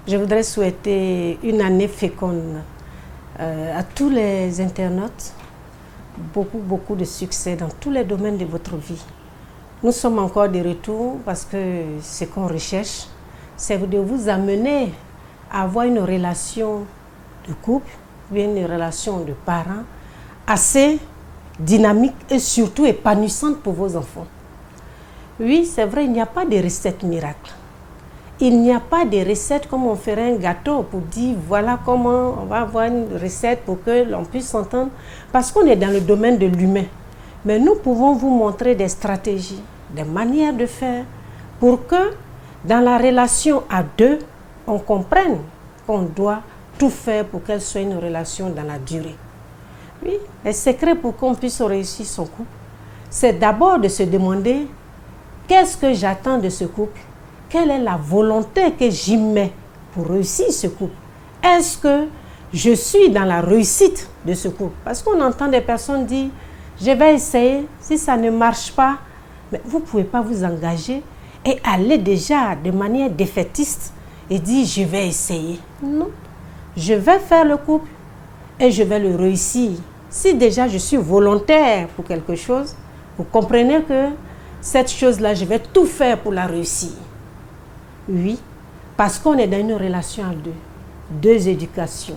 Je voudrais souhaiter une année féconde à tous les internautes, beaucoup de succès dans tous les domaines de votre vie. Nous sommes encore de retour parce que ce qu'on recherche, c'est de vous amener à avoir une relation de couple, bien une relation de parents assez dynamique et surtout épanouissante pour vos enfants. Oui, c'est vrai, il n'y a pas de recette miracle. Il n'y a pas de recette comme on ferait un gâteau pour dire voilà comment on va avoir une recette pour que l'on puisse s'entendre. Parce qu'on est dans le domaine de l'humain. Mais nous pouvons vous montrer des stratégies, des manières de faire pour que dans la relation à deux, on comprenne qu'on doit tout faire pour qu'elle soit une relation dans la durée. Oui, le secret pour qu'on puisse réussir son couple, c'est d'abord de se demander qu'est-ce que j'attends de ce couple? Quelle est la volonté que j'y mets pour réussir ce couple? Est-ce que je suis dans la réussite de ce couple? Parce qu'on entend des personnes dire, je vais essayer, si ça ne marche pas, mais vous ne pouvez pas vous engager et aller déjà de manière défaitiste et dire, je vais essayer. Non, je vais faire le couple et je vais le réussir. Si déjà je suis volontaire pour quelque chose, vous comprenez que cette chose-là, je vais tout faire pour la réussir. Oui, parce qu'on est dans une relation à deux. Deux éducations,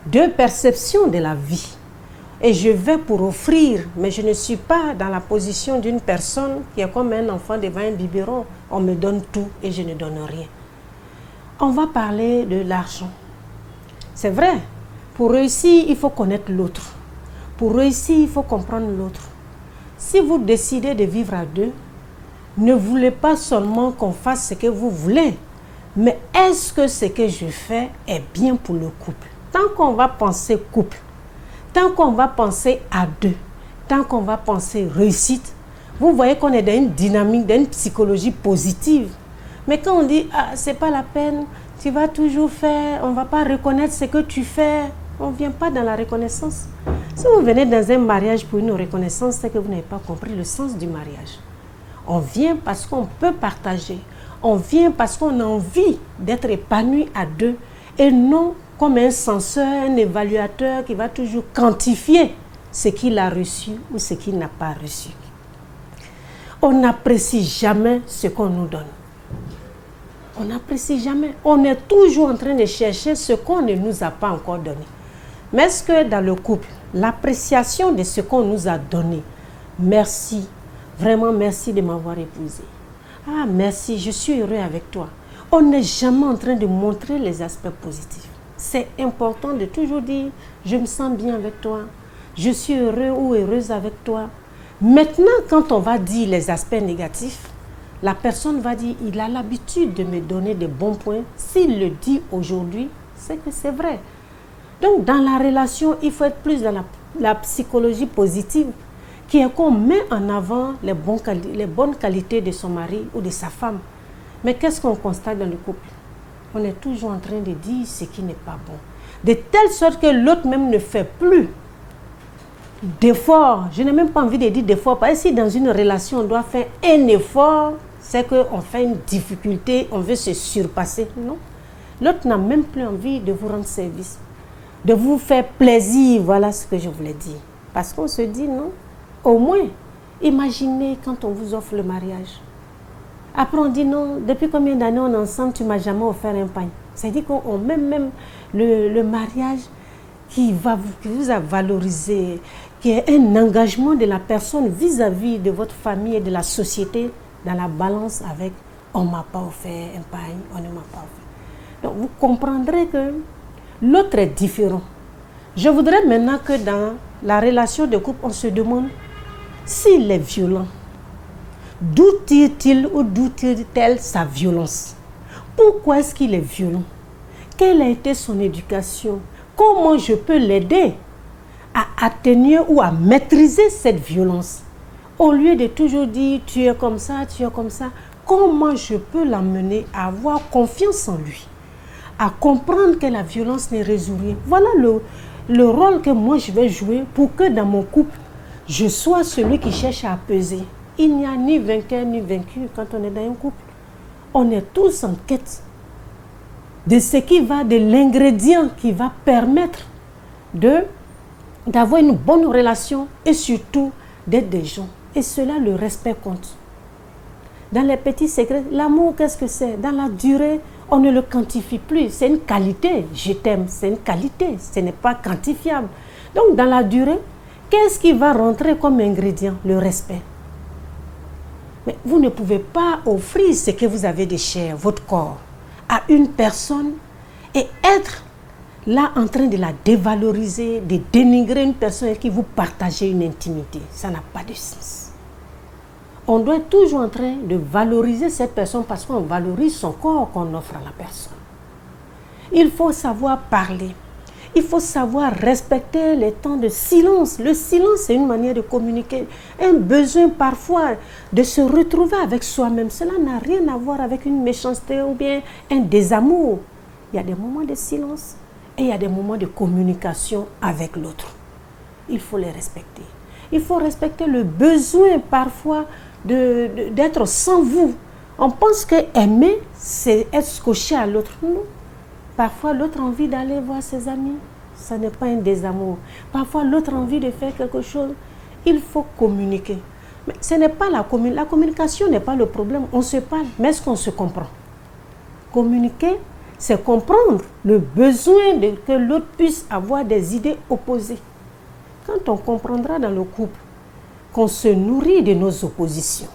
deux perceptions de la vie. Et je vais pour offrir, mais je ne suis pas dans la position d'une personne qui est comme un enfant devant un biberon. On me donne tout et je ne donne rien. On va parler de l'argent. C'est vrai, pour réussir, il faut connaître l'autre. Pour réussir, il faut comprendre l'autre. Si vous décidez de vivre à deux, ne voulez pas seulement qu'on fasse ce que vous voulez, mais est-ce que ce que je fais est bien pour le couple? Tant qu'on va penser couple, tant qu'on va penser à deux, tant qu'on va penser réussite, vous voyez qu'on est dans une dynamique, dans une psychologie positive. Mais quand on dit, ah, c'est pas la peine, tu vas toujours faire, on ne va pas reconnaître ce que tu fais, on ne vient pas dans la reconnaissance. Si vous venez dans un mariage pour une reconnaissance, c'est que vous n'avez pas compris le sens du mariage. On vient parce qu'on peut partager. On vient parce qu'on a envie d'être épanoui à deux et non comme un censeur, un évaluateur qui va toujours quantifier ce qu'il a reçu ou ce qu'il n'a pas reçu. On n'apprécie jamais ce qu'on nous donne. On n'apprécie jamais. On est toujours en train de chercher ce qu'on ne nous a pas encore donné. Mais est-ce que dans le couple, l'appréciation de ce qu'on nous a donné, merci, vraiment merci de m'avoir épousé. Ah, merci, je suis heureux avec toi. On n'est jamais en train de montrer les aspects positifs. C'est important de toujours dire, je me sens bien avec toi. Je suis heureux ou heureuse avec toi. Maintenant, quand on va dire les aspects négatifs, la personne va dire, il a l'habitude de me donner des bons points. S'il le dit aujourd'hui, c'est que c'est vrai. Donc, dans la relation, il faut être plus dans la psychologie positive, qui est qu'on met en avant les bonnes qualités de son mari ou de sa femme. Mais qu'est-ce qu'on constate dans le couple? On est toujours en train de dire ce qui n'est pas bon. De telle sorte que l'autre même ne fait plus d'efforts. Je n'ai même pas envie de dire d'efforts. Parce que si dans une relation, on doit faire un effort, c'est qu'on fait une difficulté, on veut se surpasser. Non. L'autre n'a même plus envie de vous rendre service, de vous faire plaisir. Voilà ce que je voulais dire. Parce qu'on se dit non. Au moins, imaginez quand on vous offre le mariage. Après, on dit non, depuis combien d'années on est ensemble, tu ne m'as jamais offert un pain. C'est-à-dire qu'on met même le mariage qui vous a valorisé, qui est un engagement de la personne vis-à-vis de votre famille et de la société dans la balance avec on ne m'a pas offert un pain, on ne m'a pas offert. Donc, vous comprendrez que l'autre est différent. Je voudrais maintenant que dans la relation de couple, on se demande s'il est violent, d'où tire-t-il ou d'où tire-t-elle sa violence? Pourquoi est-ce qu'il est violent? Quelle a été son éducation? Comment je peux l'aider à atténuer ou à maîtriser cette violence? Au lieu de toujours dire tu es comme ça, comment je peux l'amener à avoir confiance en lui? À comprendre que la violence ne résout rien. Voilà le rôle que moi je vais jouer pour que dans mon couple, je sois celui qui cherche à apaiser. Il n'y a ni vainqueur ni vaincu quand on est dans un couple. On est tous en quête de ce qui va, de l'ingrédient qui va permettre d'avoir une bonne relation et surtout d'être des gens. Et cela, le respect compte. Dans les petits secrets, l'amour, qu'est-ce que c'est? Dans la durée, on ne le quantifie plus. C'est une qualité. Je t'aime, c'est une qualité. Ce n'est pas quantifiable. Donc, dans la durée, qu'est-ce qui va rentrer comme ingrédient? Le respect. Mais vous ne pouvez pas offrir ce que vous avez de cher, votre corps, à une personne et être là en train de la dévaloriser, de dénigrer une personne avec qui vous partagez une intimité. Ça n'a pas de sens. On doit être toujours en train de valoriser cette personne parce qu'on valorise son corps qu'on offre à la personne. Il faut savoir parler. Il faut savoir respecter les temps de silence. Le silence, c'est une manière de communiquer. Un besoin parfois de se retrouver avec soi-même. Cela n'a rien à voir avec une méchanceté ou bien un désamour. Il y a des moments de silence et il y a des moments de communication avec l'autre. Il faut les respecter. Il faut respecter le besoin parfois d'être sans vous. On pense que aimer, c'est être scotché à l'autre. Non. Parfois, l'autre a envie d'aller voir ses amis. Ça n'est pas un désamour. Parfois, l'autre a envie de faire quelque chose. Il faut communiquer. Mais ce n'est pas la communication n'est pas le problème. On se parle, mais est-ce qu'on se comprend? Communiquer, c'est comprendre le besoin que l'autre puisse avoir des idées opposées. Quand on comprendra dans le couple qu'on se nourrit de nos oppositions,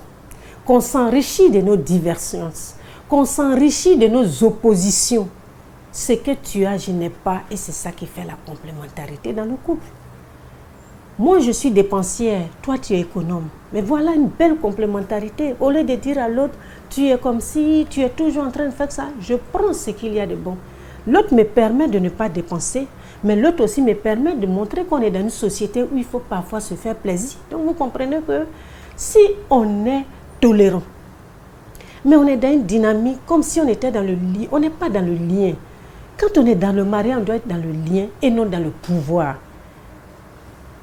qu'on s'enrichit de nos divergences, qu'on s'enrichit de nos oppositions, ce que tu as, je n'ai pas, et c'est ça qui fait la complémentarité dans le couple. Moi, je suis dépensière, toi, tu es économe. Mais voilà une belle complémentarité. Au lieu de dire à l'autre, tu es comme si, tu es toujours en train de faire ça, je prends ce qu'il y a de bon. L'autre me permet de ne pas dépenser, mais l'autre aussi me permet de montrer qu'on est dans une société où il faut parfois se faire plaisir. Donc, vous comprenez que si on est tolérant, mais on est dans une dynamique comme si on était dans le lien, on n'est pas dans le lien. Quand on est dans le mariage, on doit être dans le lien et non dans le pouvoir.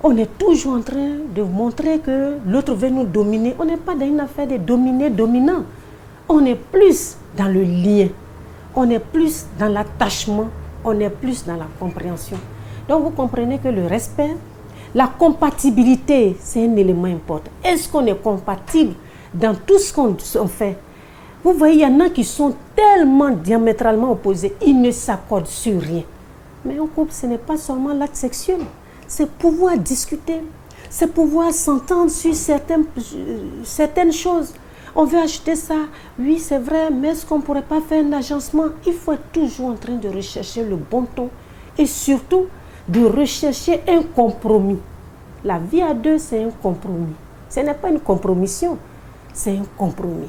On est toujours en train de montrer que l'autre veut nous dominer. On n'est pas dans une affaire de dominer-dominant. On est plus dans le lien. On est plus dans l'attachement. On est plus dans la compréhension. Donc vous comprenez que le respect, la compatibilité, c'est un élément important. Est-ce qu'on est compatible dans tout ce qu'on fait? Vous voyez, il y en a qui sont tellement diamétralement opposés, ils ne s'accordent sur rien. Mais un couple, ce n'est pas seulement l'acte sexuel, c'est pouvoir discuter, c'est pouvoir s'entendre sur certaines choses. On veut acheter ça, oui c'est vrai, mais est-ce qu'on ne pourrait pas faire un agencement? Il faut être toujours en train de rechercher le bon ton et surtout de rechercher un compromis. La vie à deux, c'est un compromis. Ce n'est pas une compromission, c'est un compromis.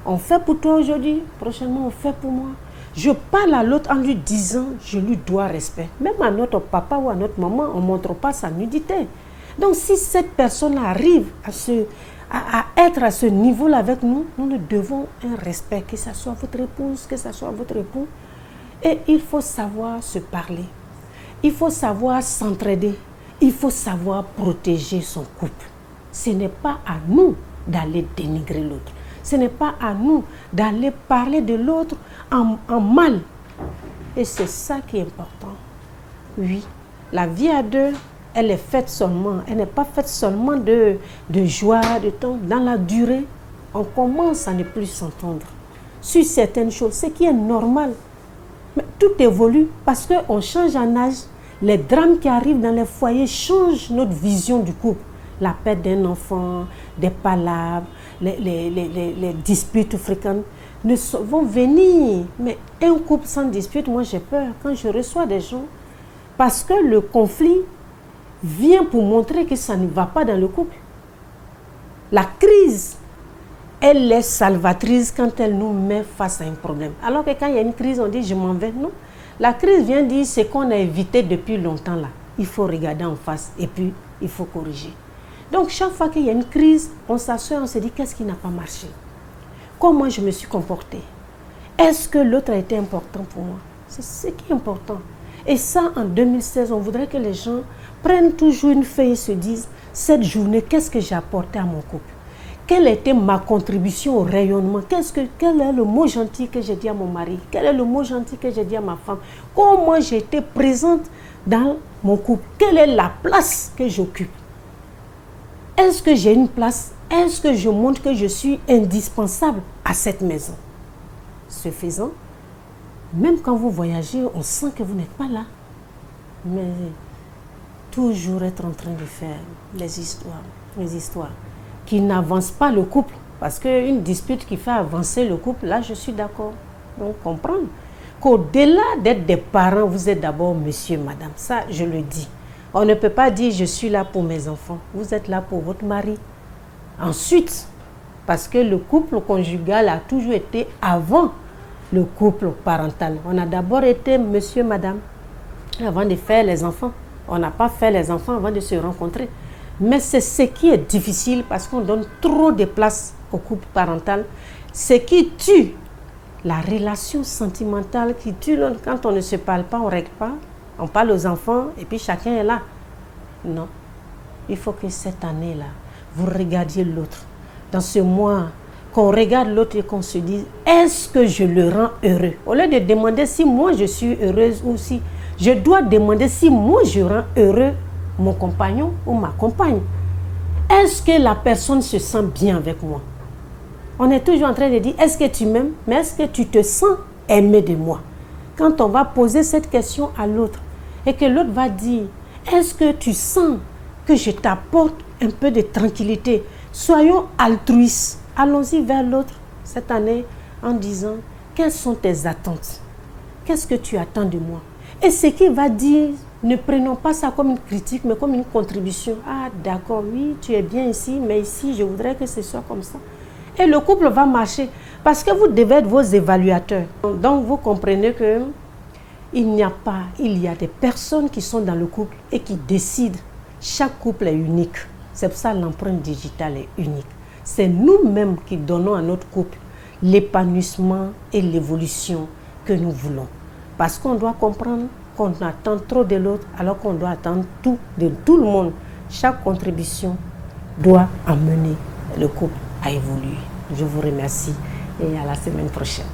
On fait pour toi aujourd'hui, prochainement on fait pour moi. Je parle à l'autre en lui disant, je lui dois respect. Même à notre papa ou à notre maman, on ne montre pas sa nudité. Donc si cette personne arrive à être à ce niveau-là avec nous, nous nous devons un respect, que ce soit votre épouse, que ce soit votre époux. Et il faut savoir se parler. Il faut savoir s'entraider. Il faut savoir protéger son couple. Ce n'est pas à nous d'aller dénigrer l'autre. Ce n'est pas à nous d'aller parler de l'autre en mal. Et c'est ça qui est important. Oui, la vie à deux, elle est faite seulement, elle n'est pas faite seulement de joie, de temps. Dans la durée, on commence à ne plus s'entendre sur certaines choses, ce qui est normal. Mais tout évolue parce qu'on change en âge. Les drames qui arrivent dans les foyers changent notre vision du couple. La perte d'un enfant, des palabres, les disputes fréquentes vont venir. Mais un couple sans dispute, moi j'ai peur quand je reçois des gens. Parce que le conflit vient pour montrer que ça ne va pas dans le couple. La crise, elle est salvatrice quand elle nous met face à un problème. Alors que quand il y a une crise, on dit je m'en vais. Non. La crise vient dire ce qu'on a évité depuis longtemps là. Il faut regarder en face et puis il faut corriger. Donc chaque fois qu'il y a une crise, on s'assoit et on se dit qu'est-ce qui n'a pas marché? Comment je me suis comportée? Est-ce que l'autre a été important pour moi? C'est ce qui est important. Et ça, en 2016, on voudrait que les gens prennent toujours une feuille et se disent cette journée, qu'est-ce que j'ai apporté à mon couple? quelle était ma contribution au rayonnement? Quel est le mot gentil que j'ai dit à mon mari? Quel est le mot gentil que j'ai dit à ma femme? Comment j'ai été présente dans mon couple? Quelle est la place que j'occupe? Est-ce que j'ai une place? Est-ce que je montre que je suis indispensable à cette maison? Ce faisant, même quand vous voyagez, on sent que vous n'êtes pas là. Mais toujours être en train de faire les histoires qui n'avancent pas le couple. Parce qu'une dispute qui fait avancer le couple, là, je suis d'accord. Donc, comprendre qu'au-delà d'être des parents, vous êtes d'abord monsieur, madame. Ça, je le dis. On ne peut pas dire je suis là pour mes enfants. Vous êtes là pour votre mari. Ensuite, parce que le couple conjugal a toujours été avant le couple parental. On a d'abord été monsieur, madame, avant de faire les enfants. On n'a pas fait les enfants avant de se rencontrer. Mais c'est ce qui est difficile parce qu'on donne trop de place au couple parental. Ce qui tue la relation sentimentale, qui tue quand on ne se parle pas, on ne règle pas. On parle aux enfants et puis chacun est là. Non. Il faut que cette année-là, vous regardiez l'autre. Dans ce mois, qu'on regarde l'autre et qu'on se dise, est-ce que je le rends heureux? Au lieu de demander si moi je suis heureuse ou si je dois demander si moi je rends heureux mon compagnon ou ma compagne. Est-ce que la personne se sent bien avec moi? On est toujours en train de dire, est-ce que tu m'aimes? Mais est-ce que tu te sens aimé de moi? Quand on va poser cette question à l'autre et que l'autre va dire, est-ce que tu sens que je t'apporte un peu de tranquillité? Soyons altruistes. Allons-y vers l'autre cette année en disant, quelles sont tes attentes? Qu'est-ce que tu attends de moi? Et ce qu'il va dire, ne prenons pas ça comme une critique, mais comme une contribution. Ah, d'accord, oui, tu es bien ici, mais ici, je voudrais que ce soit comme ça. Et le couple va marcher parce que vous devez être vos évaluateurs. Donc, vous comprenez que il y a des personnes qui sont dans le couple et qui décident. Chaque couple est unique. C'est pour ça que l'empreinte digitale est unique. C'est nous-mêmes qui donnons à notre couple l'épanouissement et l'évolution que nous voulons. Parce qu'on doit comprendre qu'on attend trop de l'autre alors qu'on doit attendre tout de tout le monde. Chaque contribution doit amener le couple à évoluer. Je vous remercie et à la semaine prochaine.